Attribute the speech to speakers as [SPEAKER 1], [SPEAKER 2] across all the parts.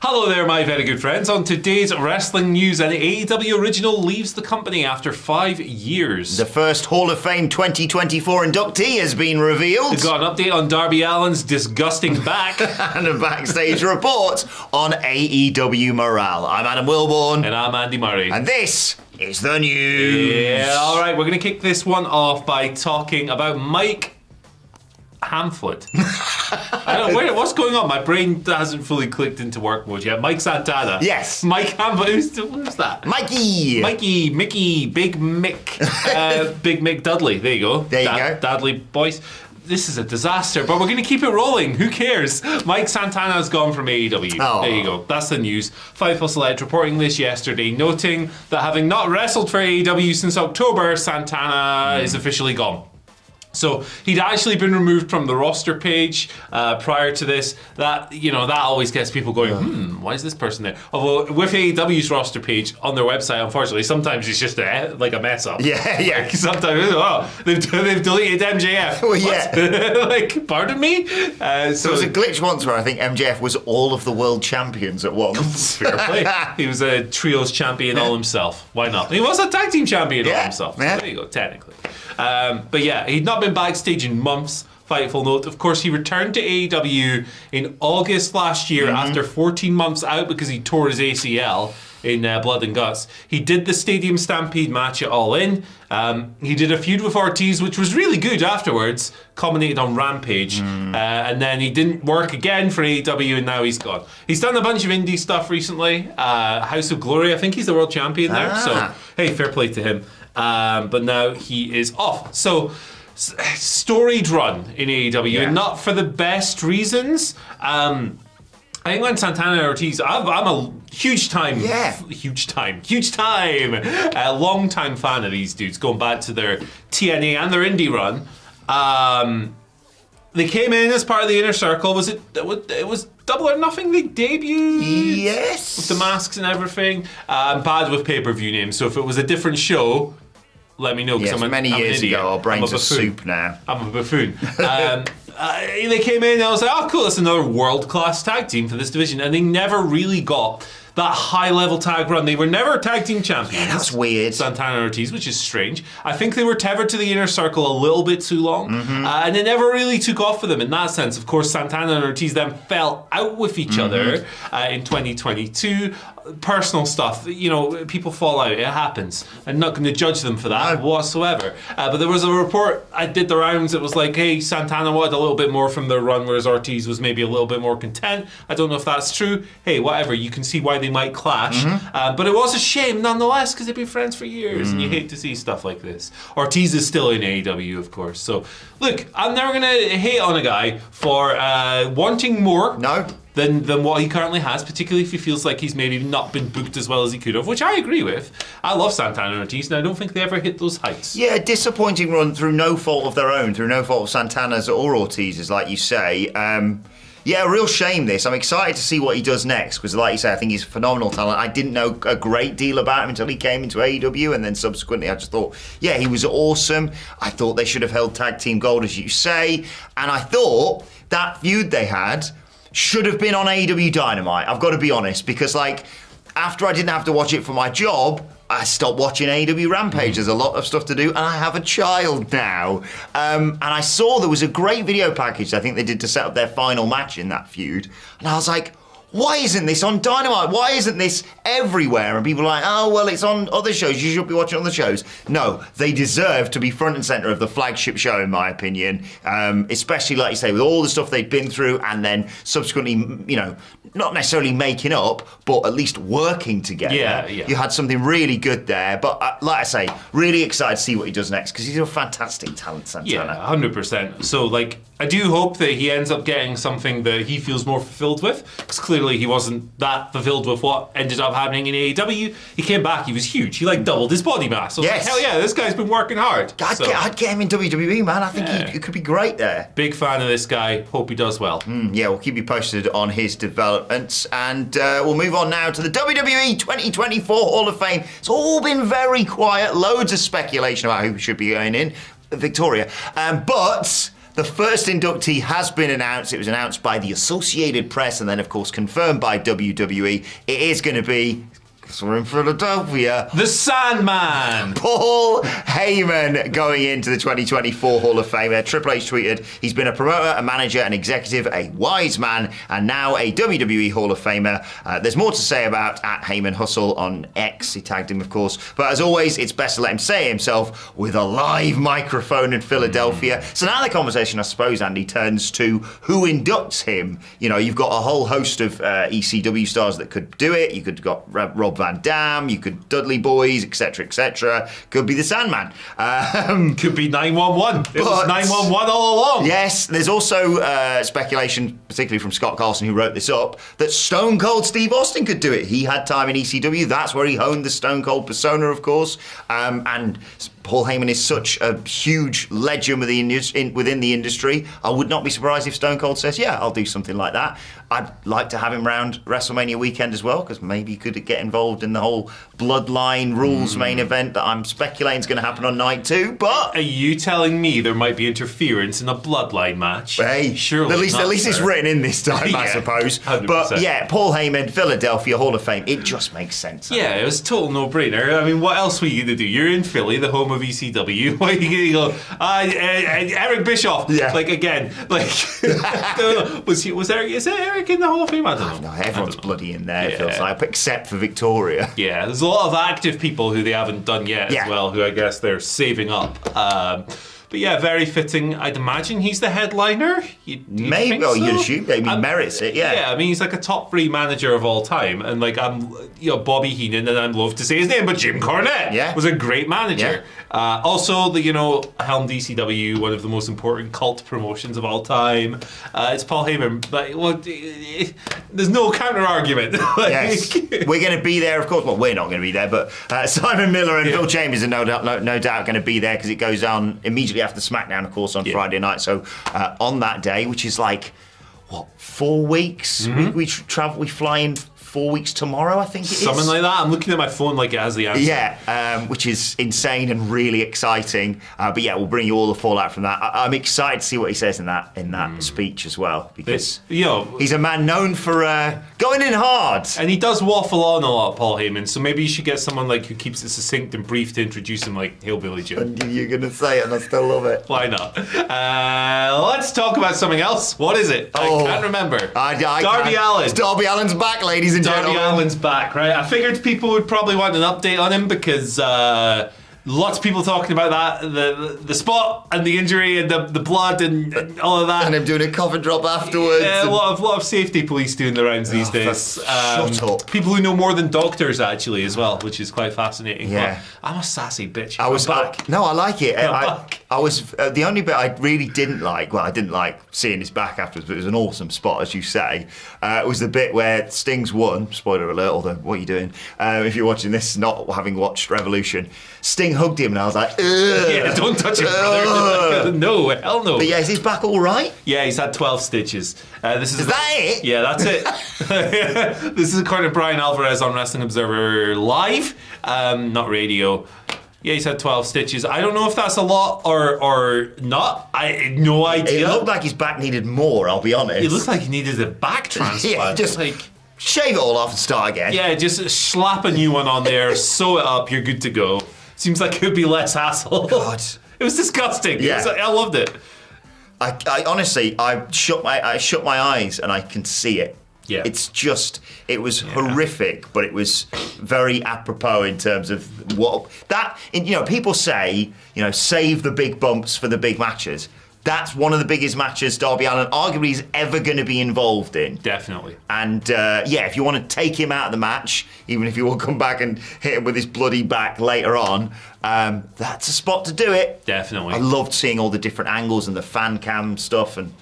[SPEAKER 1] Hello there, my very good friends. On today's wrestling news, an AEW Original leaves the company after 5 years.
[SPEAKER 2] The first Hall of Fame 2024 inductee has been revealed.
[SPEAKER 1] We've got an update on Darby Allin's disgusting back.
[SPEAKER 2] And a backstage report on AEW morale. I'm Adam Wilborn.
[SPEAKER 1] And I'm Andy Murray.
[SPEAKER 2] And this is the news.
[SPEAKER 1] Yeah, alright, we're going to kick this one off by talking about Mike Hamfoot. I don't know, what's going on? My brain hasn't fully clicked into work mode yet. Mike Santana.
[SPEAKER 2] Yes.
[SPEAKER 1] Mike Hamfoot. Who's that?
[SPEAKER 2] Mickey,
[SPEAKER 1] Big Mick. Big Mick Dudley. There you go.
[SPEAKER 2] There you go.
[SPEAKER 1] Dudley boys. This is a disaster, but we're going to keep it rolling. Who cares? Mike Santana's gone from AEW.
[SPEAKER 2] Oh.
[SPEAKER 1] There you go. That's the news. Fightful Select reporting this yesterday, noting that having not wrestled for AEW since October, Santana is officially gone. So he'd actually been removed from the roster page prior to this. That always gets people going, why is this person there? Although with AEW's roster page on their website, unfortunately, sometimes it's just a mess up.
[SPEAKER 2] Yeah.
[SPEAKER 1] Like, sometimes, they've deleted MJF.
[SPEAKER 2] Well, yeah.
[SPEAKER 1] Like, pardon me?
[SPEAKER 2] There was a glitch once where I think MJF was all of the world champions at once.
[SPEAKER 1] Fair play. He was a trios champion all himself. Why not? He was a tag team champion all himself. So there you go, technically. But yeah, he'd not been backstage in months. Fightful note. Of course, he returned to AEW in August last year after 14 months out because he tore his ACL in Blood and Guts. He did the Stadium Stampede match at Allin. He did a feud with Ortiz, which was really good afterwards, culminated on Rampage. And then he didn't work again for AEW, and now he's gone. He's done a bunch of indie stuff recently. House of Glory, I think he's the world champion there. So, hey, fair play to him. But now he is off. So, storied run in AEW, and not for the best reasons. I think when Santana and Ortiz, I'm a huge time, long time fan of these dudes, going back to their TNA and their indie run. They came in as part of the Inner Circle. It was Double or Nothing they debuted?
[SPEAKER 2] Yes.
[SPEAKER 1] With the masks and everything. Bad with pay-per-view names, so if it was a different show, let me know.
[SPEAKER 2] Yes, many years ago, our brains are soup now.
[SPEAKER 1] I'm a buffoon. They came in and I was like, oh cool, that's another world-class tag team for this division. And they never really got that high-level tag run. They were never tag team champions.
[SPEAKER 2] Yeah, that's weird.
[SPEAKER 1] Santana and Ortiz, which is strange. I think they were tethered to the Inner Circle a little bit too long. And it never really took off for them in that sense. Of course, Santana and Ortiz then fell out with each other in 2022. Personal stuff, people fall out. It happens. I'm not going to judge them for that whatsoever. But there was a report, I did the rounds, it was like, hey, Santana wanted a little bit more from their run, whereas Ortiz was maybe a little bit more content. I don't know if that's true. Hey, whatever, you can see why they might clash. But it was a shame nonetheless, because they've been friends for years, and you hate to see stuff like this. Ortiz is still in AEW, of course. So, look, I'm never going to hate on a guy for wanting more. Than what he currently has, particularly if he feels like he's maybe not been booked as well as he could have, which I agree with. I love Santana and Ortiz, and I don't think they ever hit those heights.
[SPEAKER 2] Yeah, disappointing run through no fault of their own, through no fault of Santana's or Ortiz's, like you say. Yeah, a real shame this. I'm excited to see what he does next, because like you say, I think he's a phenomenal talent. I didn't know a great deal about him until he came into AEW, and then subsequently I just thought, yeah, he was awesome. I thought they should have held tag team gold, as you say, and I thought that feud they had should have been on AEW Dynamite. I've got to be honest, because after I didn't have to watch it for my job, I stopped watching AEW Rampage. There's a lot of stuff to do, and I have a child now. And I saw there was a great video package I think they did to set up their final match in that feud, and I was like, why isn't this on Dynamite? Why isn't this everywhere? And people are like, oh, well, it's on other shows. You should be watching other shows. No, they deserve to be front and centre of the flagship show, in my opinion. Especially, like you say, with all the stuff they've been through and then subsequently, not necessarily making up, but at least working together.
[SPEAKER 1] Yeah.
[SPEAKER 2] You had something really good there. But like I say, really excited to see what he does next, because he's a fantastic talent, Santana.
[SPEAKER 1] Yeah, 100%. So, I do hope that he ends up getting something that he feels more fulfilled with, because clearly he wasn't that fulfilled with what ended up happening in AEW. He came back, he was huge. He doubled his body mass. I was like, hell yeah, this guy's been working hard.
[SPEAKER 2] I'd get him in WWE, man. I think he could be great there.
[SPEAKER 1] Big fan of this guy. Hope he does well.
[SPEAKER 2] Yeah, we'll keep you posted on his developments. And we'll move on now to the WWE 2024 Hall of Fame. It's all been very quiet. Loads of speculation about who should be going in. Victoria. But The first inductee has been announced. It was announced by the Associated Press and then, of course, confirmed by WWE. It is going to be, because we're in Philadelphia,
[SPEAKER 1] the Sandman!
[SPEAKER 2] Paul Heyman going into the 2024 Hall of Fame. Triple H tweeted, he's been a promoter, a manager, an executive, a wise man, and now a WWE Hall of Famer. There's more to say about at Heyman Hustle on X. He tagged him, of course. But as always, it's best to let him say it himself with a live microphone in Philadelphia. So now the conversation, I suppose, Andy, turns to who inducts him. You know, you've got a whole host of ECW stars that could do it. You could got Rob Van Dam, you could Dudley Boys, etc., etc. Could be the Sandman.
[SPEAKER 1] Could be 911. It was 911 all along.
[SPEAKER 2] Yes, there's also speculation, particularly from Scott Carlson, who wrote this up, that Stone Cold Steve Austin could do it. He had time in ECW. That's where he honed the Stone Cold persona, of course. And Paul Heyman is such a huge legend within the industry. I would not be surprised if Stone Cold says, yeah, I'll do something like that. I'd like to have him around WrestleMania weekend as well, because maybe he could get involved in the whole Bloodline Rules main event that I'm speculating is going to happen on night 2. But
[SPEAKER 1] are you telling me there might be interference in a Bloodline match?
[SPEAKER 2] Hey,
[SPEAKER 1] surely.
[SPEAKER 2] At least it's written in this time,
[SPEAKER 1] Yeah,
[SPEAKER 2] I suppose.
[SPEAKER 1] 100%.
[SPEAKER 2] But yeah, Paul Heyman, Philadelphia Hall of Fame. It just makes sense.
[SPEAKER 1] Yeah, it was a total no-brainer. I mean, what else were you going to do? You're in Philly, the home of ECW. What are you going to go? Eric Bischoff.
[SPEAKER 2] Yeah.
[SPEAKER 1] Like again. Like was Eric? Is Eric in the Hall of Fame? I don't know.
[SPEAKER 2] No, everyone's bloody in there. It
[SPEAKER 1] Yeah.
[SPEAKER 2] feels like, except for Victoria.
[SPEAKER 1] Yeah, there's a lot of active people who they haven't done yet as well, who I guess they're saving up. But yeah, very fitting. I'd imagine he's the headliner.
[SPEAKER 2] Maybe,
[SPEAKER 1] think
[SPEAKER 2] or
[SPEAKER 1] so?
[SPEAKER 2] you'd assume. He merits it, yeah.
[SPEAKER 1] Yeah, I mean, he's like a top 3 manager of all time. And like, I'm, Bobby Heenan, and I'd love to say his name, but Jim Cornette was a great manager. Also, helmed ECW, one of the most important cult promotions of all time. It's Paul Heyman. But, there's no counter argument.
[SPEAKER 2] Yes. We're going to be there, of course. Well, we're not going to be there, but Simon Miller and Phil Chambers are no doubt going to be there, because it goes on immediately after SmackDown, of course, on Friday night. So on that day, which is like, 4 weeks? We fly in 4 weeks tomorrow, I think it is.
[SPEAKER 1] Something like that. I'm looking at my phone like it has the answer.
[SPEAKER 2] Yeah, which is insane and really exciting. But yeah, we'll bring you all the fallout from that. I'm excited to see what he says in that speech as well, because he's a man known for going in hard.
[SPEAKER 1] And he does waffle on a lot, Paul Heyman. So maybe you should get someone like who keeps it succinct and brief to introduce him, like Hillbilly Joe.
[SPEAKER 2] I knew you were going to say it, and I still love it.
[SPEAKER 1] Why not? Let's talk about something else. What is it? I can't remember. Darby Allin.
[SPEAKER 2] Darby Allin's back, ladies and
[SPEAKER 1] Darby
[SPEAKER 2] gentlemen.
[SPEAKER 1] Allin's back, right? I figured people would probably want an update on him because lots of people talking about that, the spot and the injury and the blood and all of that.
[SPEAKER 2] And him doing a coffin drop afterwards.
[SPEAKER 1] Yeah, a lot of safety police doing the rounds these days.
[SPEAKER 2] Shut up.
[SPEAKER 1] People who know more than doctors actually as well, which is quite fascinating.
[SPEAKER 2] Yeah.
[SPEAKER 1] But I'm a sassy bitch.
[SPEAKER 2] I was
[SPEAKER 1] back.
[SPEAKER 2] No, I like it.
[SPEAKER 1] back.
[SPEAKER 2] I was the only bit I really didn't like. Well, I didn't like seeing his back afterwards, but it was an awesome spot, as you say. It was the bit where Sting's won. Spoiler alert. Although, what are you doing? If you're watching this, not having watched Revolution, Sting hugged him, and I was like, ugh.
[SPEAKER 1] Yeah, don't touch him, brother. No, hell no.
[SPEAKER 2] But yeah, is his back all right?
[SPEAKER 1] Yeah, he's had 12 stitches.
[SPEAKER 2] Is that it?
[SPEAKER 1] Yeah, that's it. This is according to Brian Alvarez on Wrestling Observer Live, not radio. Yeah, he's had 12 stitches. I don't know if that's a lot or not. I had no idea.
[SPEAKER 2] It looked like his back needed more, I'll be honest.
[SPEAKER 1] It looked like he needed a back transplant.
[SPEAKER 2] Yeah, just shave it all off and start again.
[SPEAKER 1] Yeah, just slap a new one on there, sew it up, you're good to go. Seems like it would be less hassle.
[SPEAKER 2] God.
[SPEAKER 1] It was disgusting.
[SPEAKER 2] Yeah.
[SPEAKER 1] I loved it.
[SPEAKER 2] I honestly, I shut my eyes and I can see it.
[SPEAKER 1] Yeah.
[SPEAKER 2] It was horrific, but it was very apropos in terms of people say, save the big bumps for the big matches. That's one of the biggest matches Darby Allin arguably is ever going to be involved in.
[SPEAKER 1] Definitely.
[SPEAKER 2] And if you want to take him out of the match, even if you will come back and hit him with his bloody back later on, that's a spot to do it.
[SPEAKER 1] Definitely.
[SPEAKER 2] I loved seeing all the different angles and the fan cam stuff, and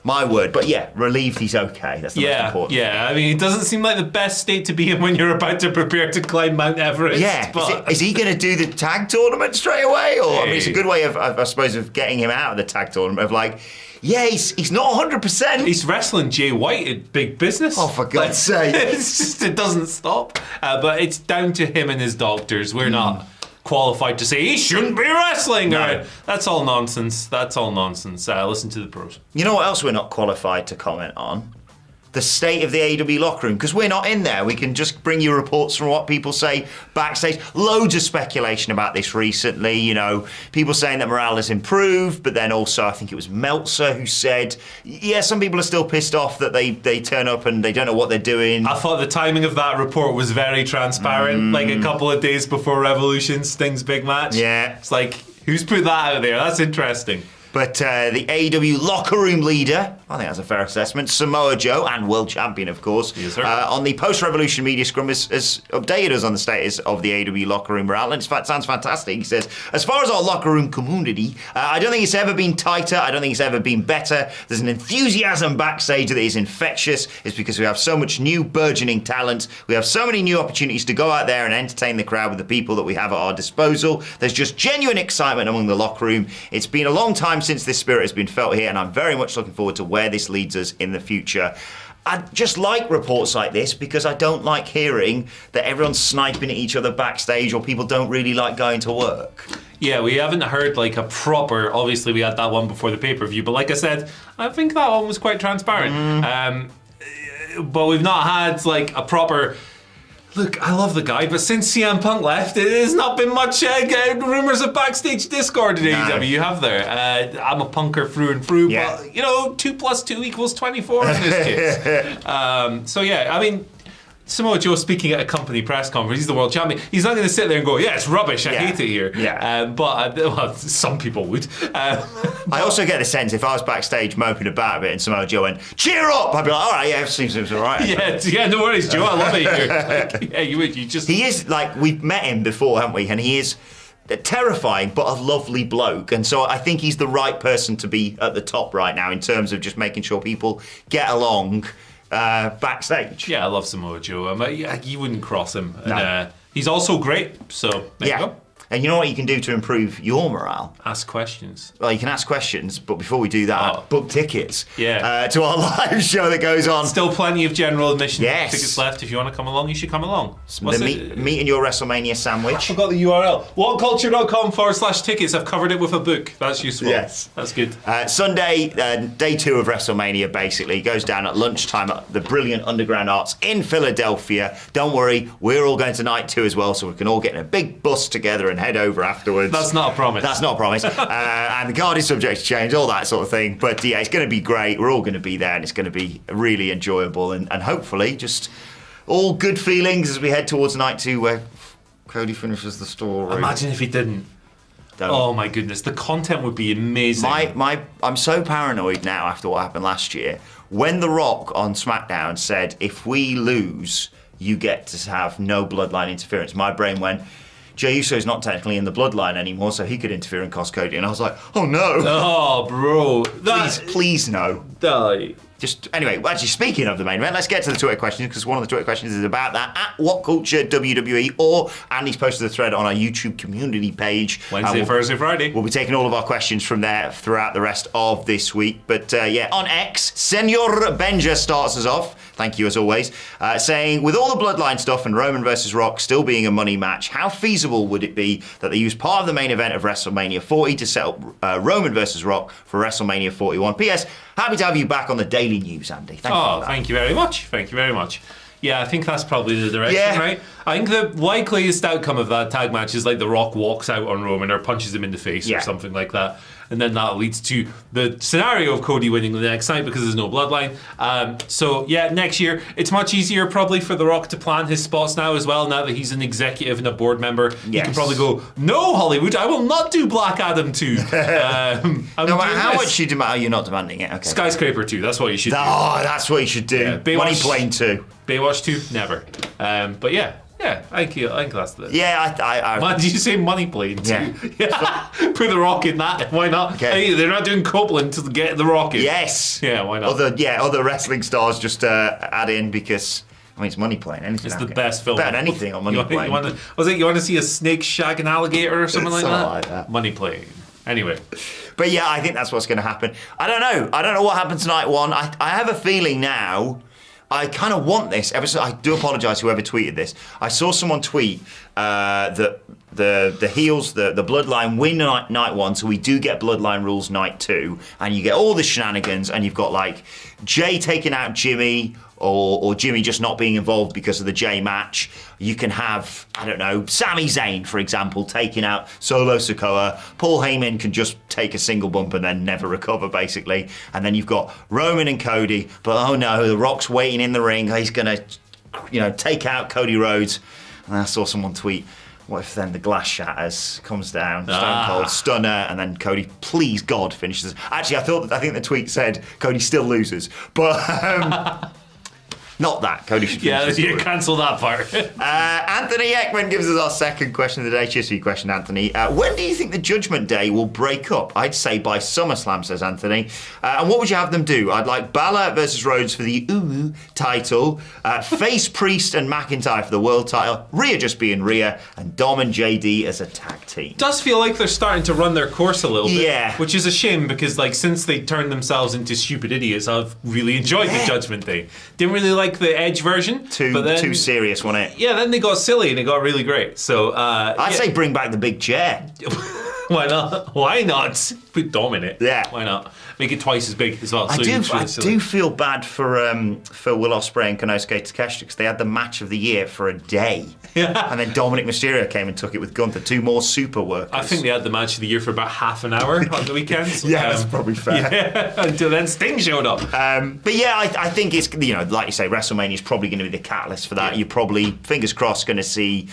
[SPEAKER 2] my word. But yeah, relieved he's okay. That's the most important.
[SPEAKER 1] Yeah, I mean, it doesn't seem like the best state to be in when you're about to prepare to climb Mount Everest.
[SPEAKER 2] Yeah,
[SPEAKER 1] but
[SPEAKER 2] is he going to do the tag tournament straight away? Or I mean, it's a good way of, I suppose, of getting him out of the tag tournament. Of like, yeah, he's not 100%.
[SPEAKER 1] He's wrestling Jay White at Big Business.
[SPEAKER 2] Oh, for God's sake!
[SPEAKER 1] It doesn't stop. But it's down to him and his doctors. We're not qualified to say he shouldn't be wrestling.
[SPEAKER 2] No.
[SPEAKER 1] Right? That's all nonsense. That's all nonsense. Listen to the pros.
[SPEAKER 2] You know what else we're not qualified to comment on? The state of the AEW locker room, because we're not in there. We can just bring you reports from what people say backstage. Loads of speculation about this recently. You know, people saying that morale has improved, but then also I think it was Meltzer who said, yeah, some people are still pissed off that they turn up and they don't know what they're doing.
[SPEAKER 1] I thought the timing of that report was very transparent. Like a couple of days before Revolution, Sting's big match.
[SPEAKER 2] Yeah.
[SPEAKER 1] It's like, who's put that out there? That's interesting.
[SPEAKER 2] But the AEW locker room leader, I think that's a fair assessment, Samoa Joe, and world champion, of course,
[SPEAKER 1] yes, sir.
[SPEAKER 2] On the post-Revolution media scrum has updated us on the status of the AEW locker room morale. And it sounds fantastic. He says, as far as our locker room community, I don't think it's ever been tighter. I don't think it's ever been better. There's an enthusiasm backstage that is infectious. It's because we have so much new burgeoning talent. We have so many new opportunities to go out there and entertain the crowd with the people that we have at our disposal. There's just genuine excitement among the locker room. It's been a long time since this spirit has been felt here, and I'm very much looking forward to where this leads us in the future. I just like reports like this because I don't like hearing that everyone's sniping at each other backstage or people don't really like going to work.
[SPEAKER 1] Yeah, we haven't heard like a proper, obviously we had that one before the pay-per-view, but like I said, I think that one was quite transparent. But we've not had like a proper... Look, I love the guy, but since CM Punk left, it has not been much rumours of backstage discord in AEW. You have there. I'm a punker through and through, but, you know, 2 + 2 = 24 in this case. So, yeah, I mean... Samoa Joe speaking at a company press conference, he's the world champion. He's not going to sit there and go, yeah, it's rubbish, I hate it here. But some people would.
[SPEAKER 2] I also get the sense if I was backstage moping about a bit and Samoa Joe went, cheer up, I'd be like, all right, yeah, it seems all right.
[SPEAKER 1] Yeah, no worries, Joe, I love it here. Like, yeah, you would.
[SPEAKER 2] He is, like, we've met him before, haven't we? And he is terrifying, but a lovely bloke. And so I think he's the right person to be at the top right now in terms of just making sure people get along backstage.
[SPEAKER 1] Yeah, I love Samoa Joe. You wouldn't cross him.
[SPEAKER 2] No.
[SPEAKER 1] And, he's also great, so there you go.
[SPEAKER 2] And you know what you can do to improve your morale?
[SPEAKER 1] Ask questions.
[SPEAKER 2] Well, you can ask questions, but before we do that, book tickets to our live show that goes on.
[SPEAKER 1] Still plenty of general admission tickets left. If you want to come along, you should come along.
[SPEAKER 2] Meet in your WrestleMania sandwich. I
[SPEAKER 1] forgot the URL. Whatculture.com/tickets. I've covered it with a book. That's useful.
[SPEAKER 2] Yes.
[SPEAKER 1] That's good.
[SPEAKER 2] Sunday, day 2 of WrestleMania, basically, goes down at lunchtime at the brilliant Underground Arts in Philadelphia. Don't worry, we're all going to night 2 as well, so we can all get in a big bus together and head over afterwards.
[SPEAKER 1] That's not a promise.
[SPEAKER 2] That's not a promise. And the card is subject to change, all that sort of thing. But yeah, it's going to be great. We're all going to be there, and it's going to be really enjoyable, and hopefully just all good feelings as we head towards night 2 where Cody finishes the story.
[SPEAKER 1] Imagine if he didn't. Oh my goodness, the content would be amazing.
[SPEAKER 2] I'm so paranoid now after what happened last year. When The Rock on SmackDown said, if we lose, you get to have no bloodline interference, my brain went, Jey Uso's not technically in the bloodline anymore, so he could interfere and cost Cody. And I was like, oh no.
[SPEAKER 1] Oh, bro.
[SPEAKER 2] Please no.
[SPEAKER 1] Die.
[SPEAKER 2] Anyway, actually, speaking of the main event, let's get to the Twitter questions, because one of the Twitter questions is about that at WhatCultureWWE, or Andy's posted the thread on our YouTube community page.
[SPEAKER 1] Wednesday, Thursday, Friday.
[SPEAKER 2] We'll be taking all of our questions from there throughout the rest of this week. But on X, Senor Benja starts us off. Thank you as always. Saying, with all the bloodline stuff and Roman versus Rock still being a money match, how feasible would it be that they use part of the main event of WrestleMania 40 to set up Roman versus Rock for WrestleMania 41? P.S. Happy to have you back on the Daily News, Andy.
[SPEAKER 1] Thank you very much. Thank you very much. Yeah, I think that's probably the direction, right? I think the likeliest outcome of that tag match is like The Rock walks out on Roman or punches him in the face or something like that. And then that leads to the scenario of Cody winning the next night because there's no bloodline. So, next year, it's much easier probably for The Rock to plan his spots now as well, now that he's an executive and a board member. He can probably go, no, Hollywood, I will not do Black Adam 2.
[SPEAKER 2] No matter how much you demand, you're not demanding it. Okay.
[SPEAKER 1] Skyscraper 2, that's what you should do.
[SPEAKER 2] Oh, that's what you should do.
[SPEAKER 1] Yeah,
[SPEAKER 2] Money Plane 2.
[SPEAKER 1] Baywatch 2, never. But yeah, I think that's the...
[SPEAKER 2] Yeah,
[SPEAKER 1] did you say Money Plane too?
[SPEAKER 2] Yeah.
[SPEAKER 1] Put The Rock in that. Why not?
[SPEAKER 2] Okay.
[SPEAKER 1] Hey, they're not doing Copeland to get The Rock in.
[SPEAKER 2] Yes.
[SPEAKER 1] Yeah, why not?
[SPEAKER 2] Other wrestling stars just add in because... I mean, it's Money Plane. Anything
[SPEAKER 1] it's the best film.
[SPEAKER 2] Better than anything on Money Plane.
[SPEAKER 1] You want to see a snake shag an alligator or something like that?
[SPEAKER 2] Like that?
[SPEAKER 1] Money Plane. Anyway.
[SPEAKER 2] But yeah, I think that's what's going to happen. I don't know what happens tonight 1. I have a feeling now... I kind of want this. I do apologise whoever tweeted this. I saw someone tweet that the heels, the Bloodline win night 1, so we do get Bloodline rules night 2, and you get all the shenanigans, and you've got like Jay taking out Jimmy, or Jimmy just not being involved because of the Jay match. You can have, I don't know, Sami Zayn, for example, taking out Solo Sikoa. Paul Heyman can just take a single bump and then never recover, basically. And then you've got Roman and Cody, but oh no, The Rock's waiting in the ring. He's going to, take out Cody Rhodes. And I saw someone tweet, what if then the glass shatters, comes down, Stone Cold Stunner, and then Cody, please God, finishes. Actually, I think the tweet said Cody still loses, but not that. Cody should finish.
[SPEAKER 1] Yeah, you cancel that part.
[SPEAKER 2] Anthony Ekman gives us our second question of the day. Cheers for your question, Anthony. When do you think the Judgment Day will break up? I'd say by SummerSlam, says Anthony. And what would you have them do? I'd like Balor versus Rhodes for the title, face Priest and McIntyre for the world title, Rhea just being Rhea, and Dom and JD as a tag team.
[SPEAKER 1] Does feel like they're starting to run their course a little bit.
[SPEAKER 2] Yeah.
[SPEAKER 1] Which is a shame because, since they turned themselves into stupid idiots, I've really enjoyed the Judgment Day. Didn't really like the Edge version.
[SPEAKER 2] Too serious, wasn't it?
[SPEAKER 1] Yeah, then they got silly and it got really great. So
[SPEAKER 2] I'd say bring back the big chair.
[SPEAKER 1] Why not? Why not? Put Dom in it.
[SPEAKER 2] Yeah.
[SPEAKER 1] Why not? Make it twice as big as well.
[SPEAKER 2] I do feel bad for Will Ospreay and Konosuke Takeshita because they had the match of the year for a day.
[SPEAKER 1] Yeah.
[SPEAKER 2] And then Dominic Mysterio came and took it with Gunther, 2 more super workers.
[SPEAKER 1] I think they had the match of the year for about half an hour on the weekends.
[SPEAKER 2] Yeah, that's probably fair.
[SPEAKER 1] Yeah, until then Sting showed up.
[SPEAKER 2] But yeah, I think it's, like you say, WrestleMania is probably going to be the catalyst for that.
[SPEAKER 1] Yeah.
[SPEAKER 2] You're probably, fingers crossed, going to see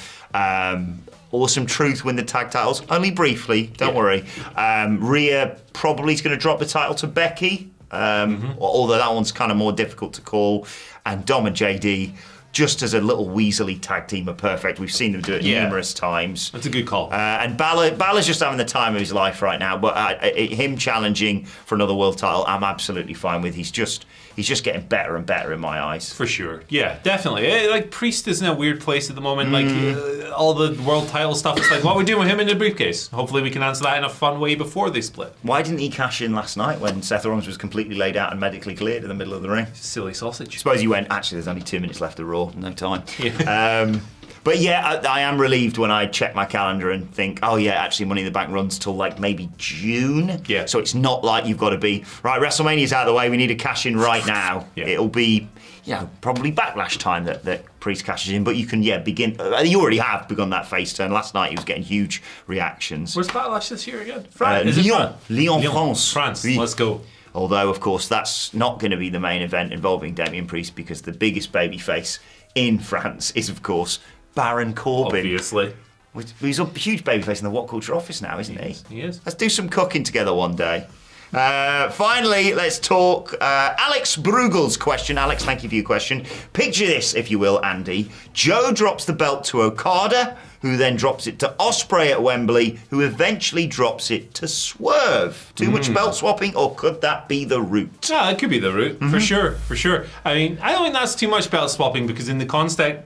[SPEAKER 2] Awesome Truth win the tag titles, only briefly, don't worry. Rhea probably is going to drop the title to Becky, although that one's kind of more difficult to call. And Dom and JD, just as a little weaselly tag team, are perfect. We've seen them do it numerous times.
[SPEAKER 1] That's a good call.
[SPEAKER 2] And Balor's just having the time of his life right now, but him challenging for another world title, I'm absolutely fine with. He's just getting better and better in my eyes.
[SPEAKER 1] For sure. Yeah, definitely. Priest is in a weird place at the moment. All the world title stuff. It's what are we doing with him in the briefcase? Hopefully we can answer that in a fun way before they split.
[SPEAKER 2] Why didn't he cash in last night when Seth Rollins was completely laid out and medically cleared in the middle of the ring?
[SPEAKER 1] Silly sausage.
[SPEAKER 2] I suppose he went, actually, there's only 2 minutes left of Raw, no time.
[SPEAKER 1] Yeah.
[SPEAKER 2] But yeah, I am relieved when I check my calendar and think, oh yeah, actually Money in the Bank runs till maybe June.
[SPEAKER 1] Yeah.
[SPEAKER 2] So it's not like you've got to be, right, WrestleMania's out of the way, we need to cash in right now.
[SPEAKER 1] Yeah.
[SPEAKER 2] It'll be, probably Backlash time that Priest cashes in, but you can, begin, you already have begun that face turn. Last night he was getting huge reactions.
[SPEAKER 1] Where's Backlash this year again?
[SPEAKER 2] Lyon, France.
[SPEAKER 1] France,
[SPEAKER 2] Oui.
[SPEAKER 1] let's go.
[SPEAKER 2] Although, of course, that's not going to be the main event involving Damien Priest because the biggest babyface in France is, of course, Baron Corbin.
[SPEAKER 1] Obviously.
[SPEAKER 2] He's a huge babyface in the What Culture office now, isn't he?
[SPEAKER 1] He is.
[SPEAKER 2] Let's do some cooking together one day. Finally, let's talk Alex Brugel's question. Alex, thank you for your question. Picture this, if you will, Andy. Joe drops the belt to Okada, who then drops it to Ospreay at Wembley, who eventually drops it to Swerve. Too much belt swapping, or could that be the route?
[SPEAKER 1] Yeah, it could be the route, for sure. I mean, I don't think that's too much belt swapping because in the context,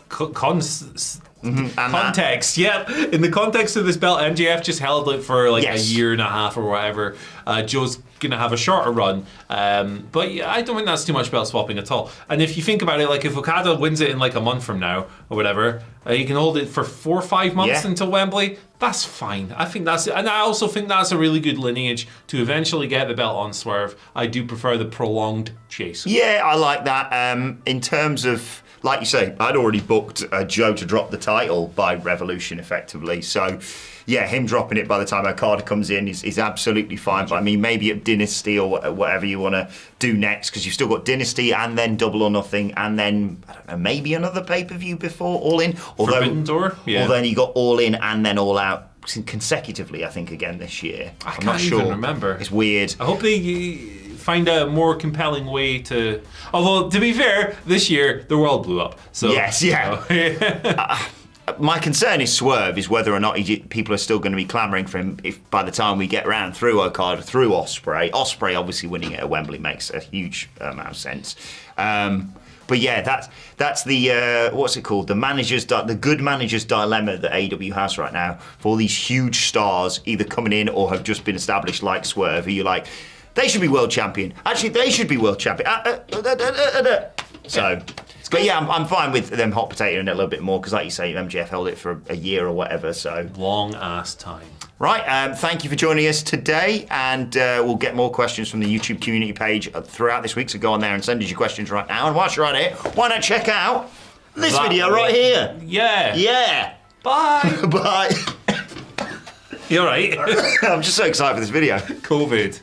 [SPEAKER 1] in the context of this belt, MJF just held it for a year and a half or whatever. Joe's gonna have a shorter run, but yeah, I don't think that's too much belt swapping at all. And if you think about it, if Okada wins it in a month from now or whatever, you can hold it for 4 or 5 months until Wembley. That's fine. I think that's it. And I also think that's a really good lineage to eventually get the belt on Swerve. I do prefer the prolonged chase.
[SPEAKER 2] Yeah, I like that. In terms of, like you say, I'd already booked Joe to drop the title by Revolution, effectively. So, yeah, him dropping it by the time Okada comes in is absolutely fine. But I mean, maybe at Dynasty or whatever you want to do next, because you've still got Dynasty and then Double or Nothing, and then, I don't know, maybe another pay-per-view before All In.
[SPEAKER 1] Forbidden Door? Yeah.
[SPEAKER 2] Or then you got All In and then All Out consecutively, I think, again this year.
[SPEAKER 1] I'm not sure. Even remember.
[SPEAKER 2] It's weird.
[SPEAKER 1] I hope they find a more compelling way to... Although, to be fair, this year, the world blew up. So,
[SPEAKER 2] yes, yeah. My concern is Swerve, is whether or not people are still going to be clamouring for him if by the time we get round through Okada, through Ospreay. Ospreay obviously winning it at Wembley makes a huge amount of sense. But yeah, that's the what's it called? The good manager's dilemma that AEW has right now for all these huge stars either coming in or have just been established like Swerve. Who you're like, they should be world champion. Actually, they should be world champion. So, but yeah, I'm fine with them hot potatoing it a little bit more because, like you say, MJF held it for a year or whatever. So
[SPEAKER 1] long ass time.
[SPEAKER 2] Right, thank you for joining us today, and we'll get more questions from the YouTube community page throughout this week, so go on there and send us your questions right now. And whilst you're at it, why not check out this video right here?
[SPEAKER 1] Yeah.
[SPEAKER 2] Yeah.
[SPEAKER 1] Bye.
[SPEAKER 2] Bye.
[SPEAKER 1] You alright?
[SPEAKER 2] I'm just so excited for this video.
[SPEAKER 1] COVID.